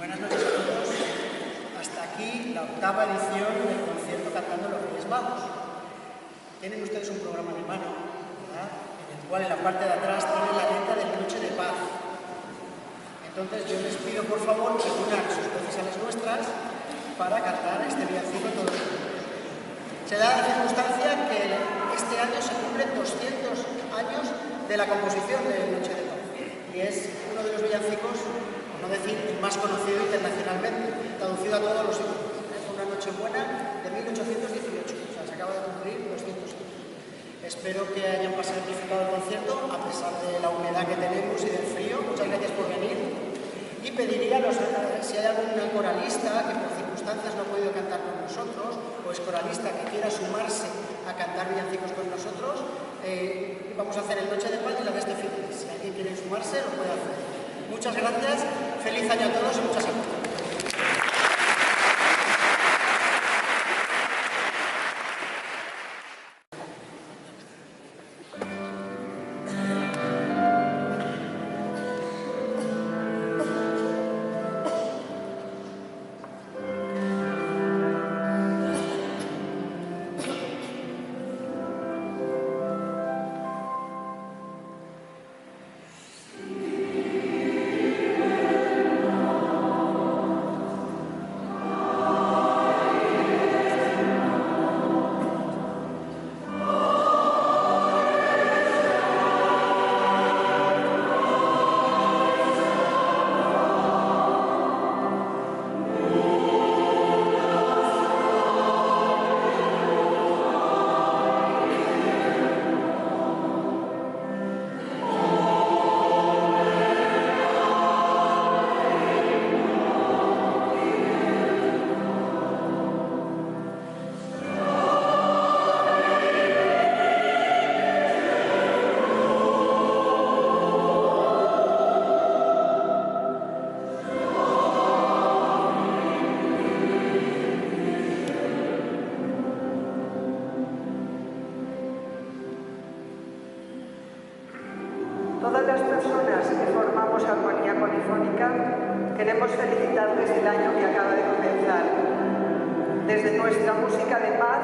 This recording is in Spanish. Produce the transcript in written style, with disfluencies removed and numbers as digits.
Buenas noches a todos. Hasta aquí la octava edición del concierto Cantando los Reyes Magos. Tienen ustedes un programa de mano, ¿verdad?, en el cual en la parte de atrás tienen la letra de Noche de Paz. Entonces yo les pido por favor que unan sus voces a las nuestras para cantar este villancico todos juntos. Se da la circunstancia que este año se cumplen 200 años de la composición de Noche de Paz y es uno de los villancicos, por no decir el más conocido internacionalmente, traducido a todos los idiomas. Es una Nochebuena de 1818, o sea, se acaba de cumplir 200 años. Espero que hayan pasado disfrutado el concierto a pesar de la humedad que tenemos y del frío. Muchas gracias por venir. Y pediría si hay algún coralista que por circunstancias no ha podido cantar con nosotros, o es coralista que quiera sumarse a cantar villancicos con nosotros, vamos a hacer el Noche de Paz y la de este fin. Si alguien quiere sumarse, lo puede hacer. Muchas gracias, feliz año a todos y mucha salud. Todas las personas que formamos Armonía Polifónica queremos felicitarles el año que acaba de comenzar. Desde nuestra música de paz